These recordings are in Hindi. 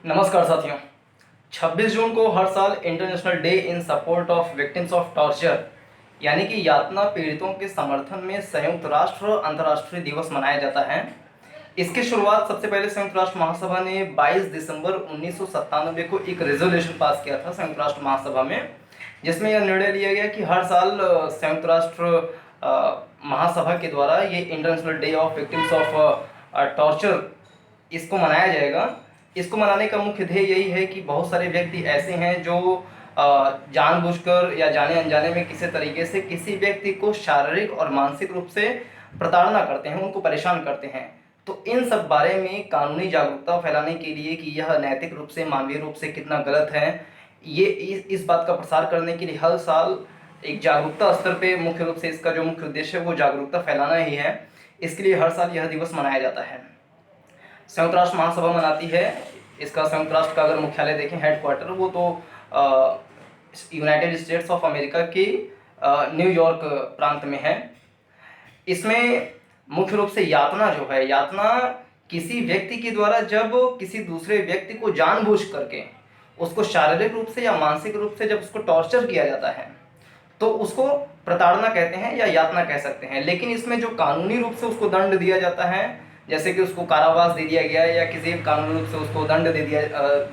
नमस्कार साथियों। 26 जून को हर साल international day in support of victims of torture यानी कि यातना पीड़ितों के समर्थन में संयुक्त राष्ट्र अंतर्राष्ट्रीय दिवस मनाया जाता है। इसकी शुरुआत सबसे पहले संयुक्त राष्ट्र महासभा ने 22 दिसंबर 1997 को एक रेजोल्यूशन पास किया था संयुक्त राष्ट्र महासभा में, जिसमें यह निर्णय लिया गया कि हर साल संयुक्त राष्ट्र महासभा के द्वारा ये international day of victims of torture इसको मनाया जाएगा। इसको मनाने का मुख्य ध्येय यही है कि बहुत सारे व्यक्ति ऐसे हैं जो जानबूझकर या जाने अनजाने में किसी तरीके से किसी व्यक्ति को शारीरिक और मानसिक रूप से प्रताड़ना करते हैं, उनको परेशान करते हैं। तो इन सब बारे में कानूनी जागरूकता फैलाने के लिए कि यह नैतिक रूप से, मानवीय रूप से कितना गलत है, ये इस बात का प्रसार करने के लिए हर साल एक जागरूकता स्तर पे मुख्य रूप से इसका जो मुख्य उद्देश्य है वो जागरूकता फैलाना ही है। इसके लिए हर साल यह दिवस मनाया जाता है। संयुक्त राष्ट्र महासभा मनाती है। इसका संयुक्त राष्ट्र का अगर मुख्यालय देखें, हेडक्वार्टर, वो तो यूनाइटेड स्टेट्स ऑफ अमेरिका की न्यूयॉर्क प्रांत में है। इसमें मुख्य रूप से यातना जो है, यातना किसी व्यक्ति के द्वारा जब किसी दूसरे व्यक्ति को जानबूझ करके उसको शारीरिक रूप से या मानसिक रूप से जब उसको टॉर्चर किया जाता है तो उसको प्रताड़ना कहते हैं या यातना कह सकते हैं। लेकिन इसमें जो कानूनी रूप से उसको दंड दिया जाता है, जैसे कि उसको कारावास दे दिया गया है या किसी कानूनी रूप से उसको दंड दे दिया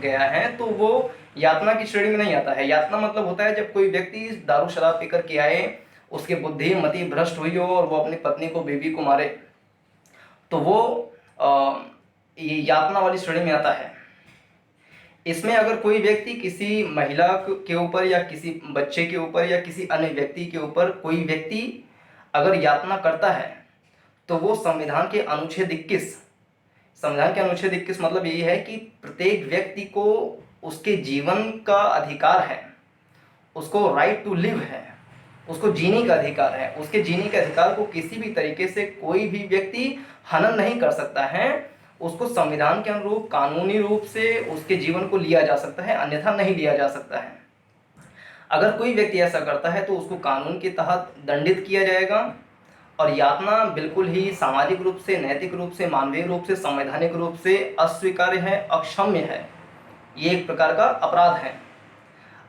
गया है, तो वो यातना की श्रेणी में नहीं आता है। यातना मतलब होता है जब कोई व्यक्ति दारू शराब पीकर के आए, उसके बुद्धि मति भ्रष्ट हुई हो और वो अपनी पत्नी को, बीवी को मारे, तो वो ये यातना वाली श्रेणी में आता है। इसमें अगर कोई व्यक्ति किसी महिला के ऊपर या किसी बच्चे के ऊपर या किसी अन्य व्यक्ति के ऊपर कोई व्यक्ति अगर यातना करता है तो वो संविधान के अनुच्छेद 21 मतलब यही है कि प्रत्येक व्यक्ति को उसके जीवन का अधिकार है, उसको राइट टू लिव है, उसको जीने का अधिकार है। उसके जीने के अधिकार को किसी भी तरीके से कोई भी व्यक्ति हनन नहीं कर सकता है। उसको संविधान के अनुरूप कानूनी रूप से उसके जीवन को लिया जा सकता है, अन्यथा नहीं लिया जा सकता है। अगर कोई व्यक्ति ऐसा करता है तो उसको कानून के तहत दंडित किया जाएगा। और यातना बिल्कुल ही सामाजिक रूप से, नैतिक रूप से, मानवीय रूप से, संवैधानिक रूप से अस्वीकार्य है, अक्षम्य है। ये एक प्रकार का अपराध है।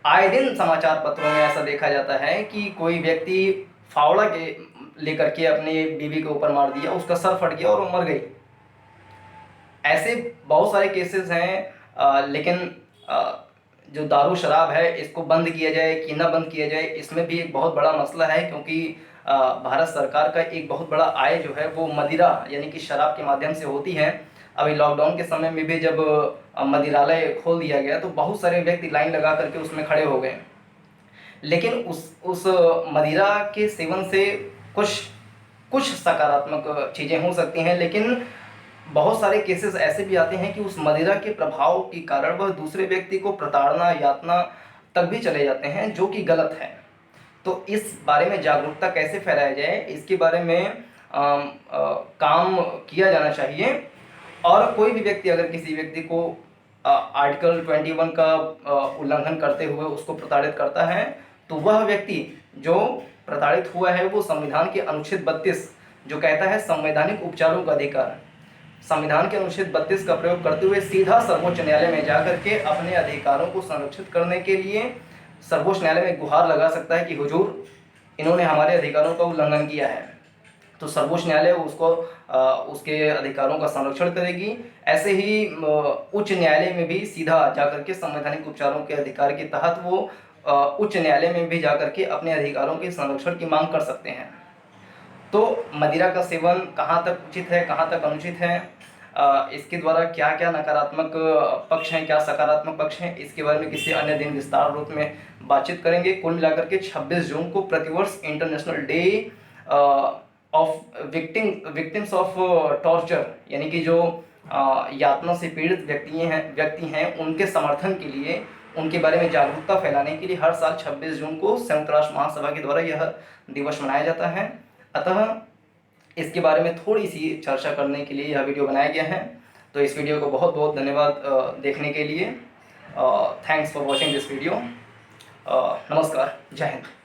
आए दिन समाचार पत्रों में ऐसा देखा जाता है कि कोई व्यक्ति फावड़ा के लेकर के अपनी बीवी के ऊपर मार दिया, उसका सर फट गया और वो मर गई। ऐसे बहुत सारे केसेस हैं। लेकिन जो दारू शराब है इसको बंद किया जाए कि ना बंद किया जाए, इसमें भी एक बहुत बड़ा मसला है, क्योंकि भारत सरकार का एक बहुत बड़ा आय जो है वो मदिरा यानी कि शराब के माध्यम से होती है। अभी लॉकडाउन के समय में भी जब मदिरालय खोल दिया गया तो बहुत सारे व्यक्ति लाइन लगा करके उसमें खड़े हो गए। लेकिन उस मदिरा के सेवन से कुछ सकारात्मक चीज़ें हो सकती हैं, लेकिन बहुत सारे केसेस ऐसे भी आते हैं कि उस मदिरा के प्रभाव के कारण वह दूसरे व्यक्ति को प्रताड़ना, यातना तक भी चले जाते हैं, जो कि गलत है। तो इस बारे में जागरूकता कैसे फैलाया जाए, इसके बारे में काम किया जाना चाहिए। और कोई भी व्यक्ति अगर किसी व्यक्ति को आर्टिकल 21 का उल्लंघन करते हुए उसको प्रताड़ित करता है तो वह व्यक्ति जो प्रताड़ित हुआ है वो संविधान के अनुच्छेद 32 जो कहता है संवैधानिक उपचारों का अधिकार, संविधान के अनुच्छेद 32 का प्रयोग करते हुए सीधा सर्वोच्च न्यायालय में जाकर के अपने अधिकारों को संरक्षित करने के लिए सर्वोच्च न्यायालय में गुहार लगा सकता है कि हुजूर, इन्होंने हमारे अधिकारों का उल्लंघन किया है। तो सर्वोच्च न्यायालय उसको उसके अधिकारों का संरक्षण करेगी। ऐसे ही उच्च न्यायालय में भी सीधा जाकर के संवैधानिक उपचारों के अधिकार के तहत वो उच्च न्यायालय में भी जाकर के अपने अधिकारों के संरक्षण की मांग कर सकते हैं। तो मदिरा का सेवन कहाँ तक उचित है, कहाँ तक अनुचित है, इसके द्वारा क्या क्या नकारात्मक पक्ष हैं, क्या सकारात्मक पक्ष हैं, इसके बारे में किसी अन्य दिन विस्तार रूप में बातचीत करेंगे। कुल मिलाकर के 26 जून को प्रतिवर्ष international day of victims of torture यानी कि जो यातना से पीड़ित व्यक्ति हैं उनके समर्थन के लिए, उनके बारे में जागरूकता फैलाने के लिए हर साल 26 जून को संयुक्त राष्ट्र महासभा के द्वारा यह दिवस मनाया जाता है। अतः इसके बारे में थोड़ी सी चर्चा करने के लिए यह वीडियो बनाया गया है। तो इस वीडियो को बहुत बहुत धन्यवाद देखने के लिए। Thanks for watching this video. नमस्कार, जय हिंद।